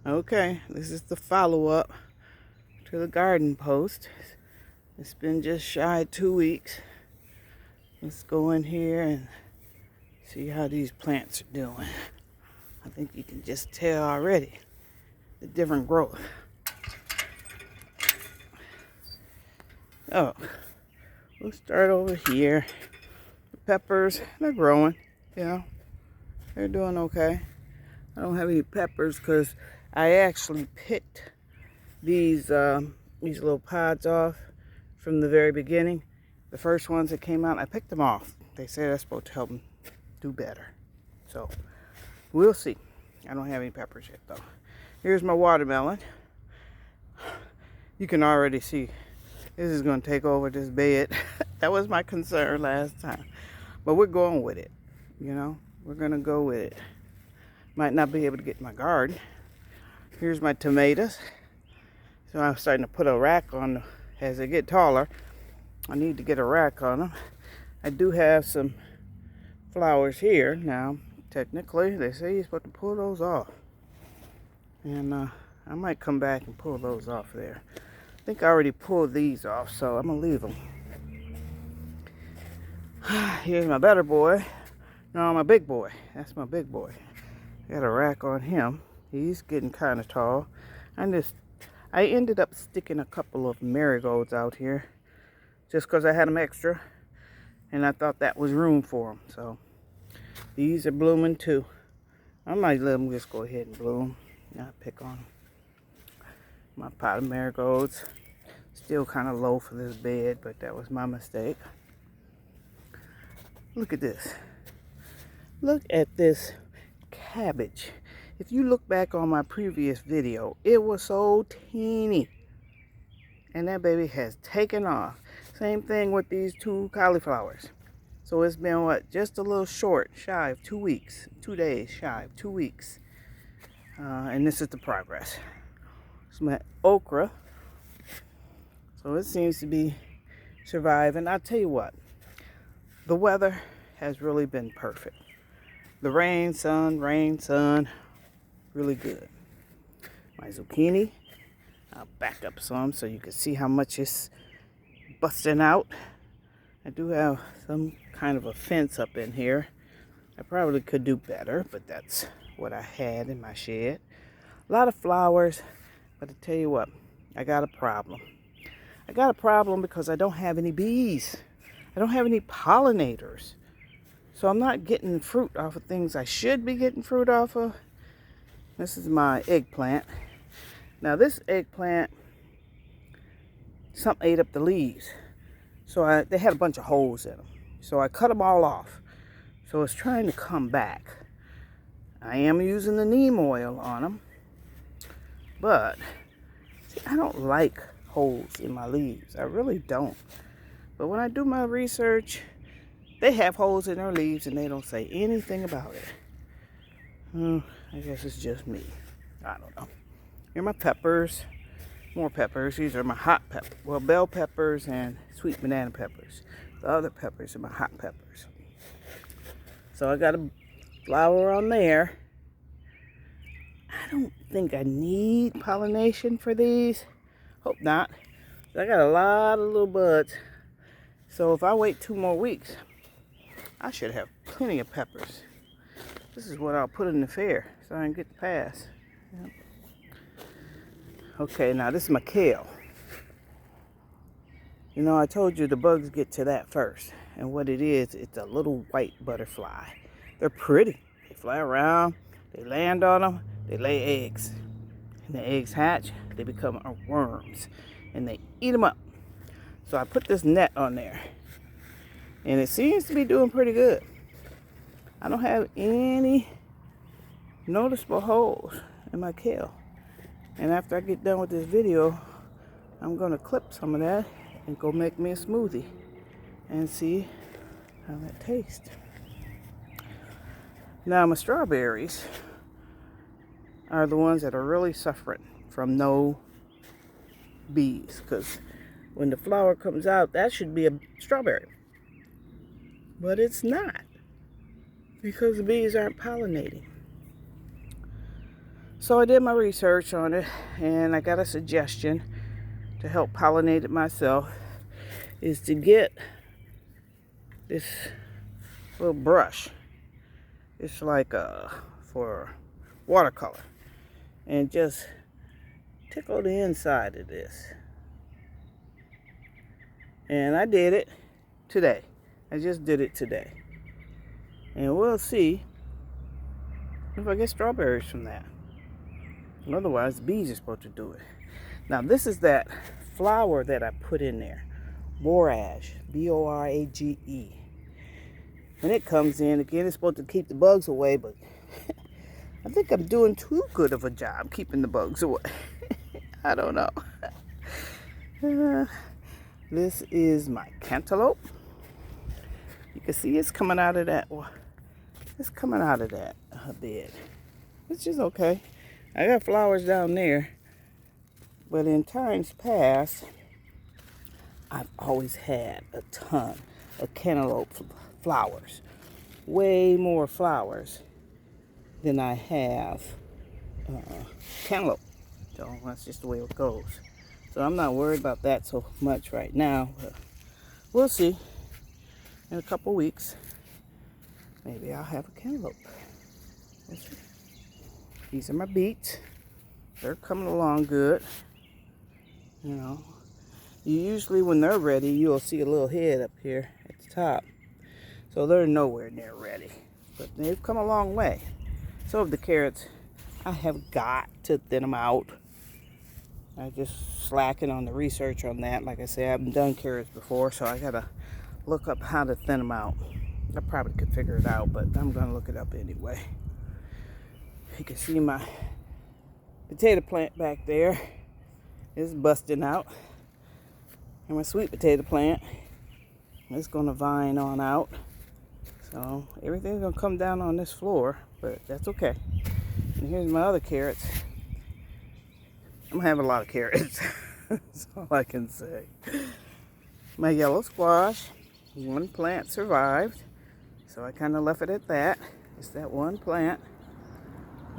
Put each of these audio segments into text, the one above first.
Okay, this is the follow-up to the garden post. It's been just shy of 2 weeks. Let's go in here and see how these plants are doing. I think you can just tell already the different growth. Oh, we'll start over here. The peppers, they're growing. They're doing okay. I don't have any peppers because I actually picked these little pods off from the very beginning. The first ones that came out, I picked them off. They say that's supposed to help them do better. So we'll see. I don't have any peppers yet though. Here's my watermelon. You can already see this is going to take over this bed. That was my concern last time. But we're going with it. We're going to go with it. Might not be able to get in my garden. Here's my tomatoes. So I'm starting to put a rack on them. As they get taller, I need to get a rack on them. I do have some flowers here. Now, technically, they say you're supposed to pull those off. And I might come back and pull those off there. I think I already pulled these off, so I'm going to leave them. Here's my better boy. No, my big boy. That's my big boy. Got a rack on him. He's getting kind of tall. I ended up sticking a couple of marigolds out here just because I had them extra. And I thought that was room for them. So these are blooming too. I might let them just go ahead and bloom. Not pick on them. My pot of marigolds. Still kind of low for this bed, but that was my mistake. Look at this. Look at this cabbage. If you look back on my previous video, it was so teeny. And that baby has taken off. Same thing with these two cauliflowers. So it's been what? Just a little short, shy of 2 weeks. 2 days shy of 2 weeks. And this is the progress. It's my okra. So it seems to be surviving. I'll tell you what. The weather has really been perfect. The rain, sun, really good. My zucchini, I'll back up some so you can see how much it's busting out. I do have some kind of a fence up in here. I probably could do better, but that's what I had in my shed. A lot of flowers, but I tell you what, I got a problem. I got a problem because I don't have any bees. I don't have any pollinators. So I'm not getting fruit off of things I should be getting fruit off of. This is my eggplant. Now this eggplant, something ate up the leaves. So they had a bunch of holes in them. So I cut them all off. So it's trying to come back. I am using the neem oil on them. But see, I don't like holes in my leaves. I really don't. But when I do my research, they have holes in their leaves and they don't say anything about it. I guess it's just me. I don't know. Here are my peppers. More peppers. These are my hot peppers. Well, bell peppers and sweet banana peppers. The other peppers are my hot peppers. So I got a flower on there. I don't think I need pollination for these. Hope not. I got a lot of little buds. So if I wait 2 more weeks, I should have plenty of peppers. This is what I'll put in the fair so I can get the pass. Yep. Okay, now this is my kale. I told you the bugs get to that first. And what it is, it's a little white butterfly. They're pretty. They fly around, they land on them, they lay eggs. And the eggs hatch, they become worms. And they eat them up. So I put this net on there. And it seems to be doing pretty good. I don't have any noticeable holes in my kale. And after I get done with this video, I'm going to clip some of that and go make me a smoothie and see how that tastes. Now my strawberries are the ones that are really suffering from no bees. Because when the flower comes out, that should be a strawberry. But it's not. Because the bees aren't pollinating. So I did my research on it, and I got a suggestion to help pollinate it myself, is to get this little brush. It's like for watercolor, and just tickle the inside of this. And I did it today. I just did it today. And we'll see if I get strawberries from that. Otherwise, the bees are supposed to do it. Now, this is that flower that I put in there. Borage. B-O-R-A-G-E. When it comes in, again, it's supposed to keep the bugs away, but I think I'm doing too good of a job keeping the bugs away. I don't know. This is my cantaloupe. You can see it's coming out of that. It's coming out of that bed, which is okay. I got flowers down there, but in times past, I've always had a ton of cantaloupe flowers. Way more flowers than I have cantaloupe. So that's just the way it goes. So I'm not worried about that so much right now. But we'll see. In a couple weeks, maybe I'll have a cantaloupe. We'll see. These are my beets. They're coming along good. You know, usually when they're ready, you'll see a little head up here at the top. So they're nowhere near ready. But they've come a long way. So of the carrots, I have got to thin them out. I just slacking on the research on that. Like I said, I haven't done carrots before, so I gotta look up how to thin them out. I probably could figure it out, but I'm gonna look it up anyway. You can see my potato plant back there is busting out. And my sweet potato plant is gonna vine on out. So everything's gonna come down on this floor, but that's okay. And here's my other carrots. I'm having a lot of carrots. That's all I can say. My yellow squash, one plant survived. So I kind of left it at that. It's that one plant.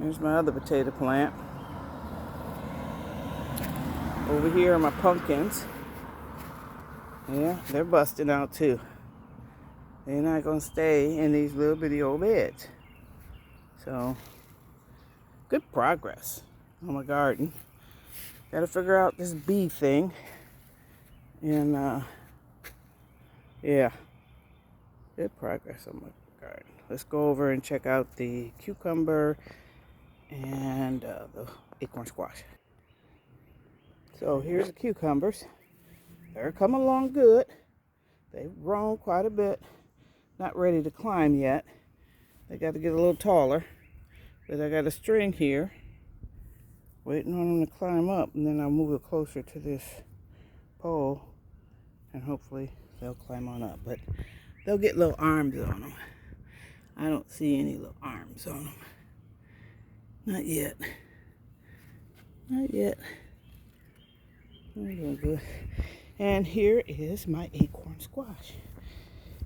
Here's my other potato plant. Over here are my pumpkins. Yeah, they're busting out too. They're not going to stay in these little bitty old beds. So, good progress on my garden. Got to figure out this bee thing. And, yeah, good progress on my garden. Let's go over and check out the cucumber and the acorn squash. So here's the cucumbers. They're coming along good. They've grown quite a bit. Not ready to climb yet. They got to get a little taller. But I got a string here, waiting on them to climb up, and then I'll move it closer to this pole, and hopefully they'll climb on up. But they'll get little arms on them. I don't see any little arms on them. Not yet. Not yet. They're doing good. And here is my acorn squash.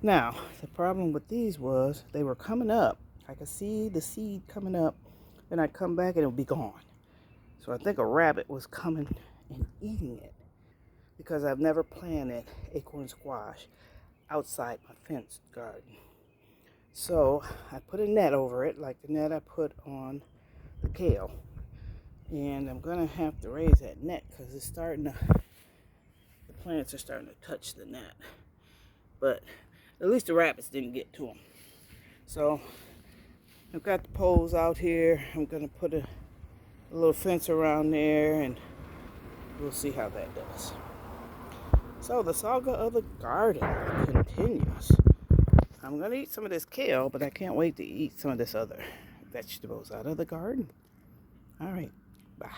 Now, the problem with these was they were coming up. I could see the seed coming up, then I'd come back and it would be gone. So I think a rabbit was coming and eating it, because I've never planted acorn squash outside my fenced garden. So I put a net over it, like the net I put on the kale. And I'm gonna have to raise that net because it's starting to, the plants are starting to touch the net. But at least the rabbits didn't get to them. So I've got the poles out here. I'm gonna put a little fence around there, and we'll see how that does. So the saga of the garden continues. I'm gonna eat some of this kale, but I can't wait to eat some of this other vegetables out of the garden. All right, bye.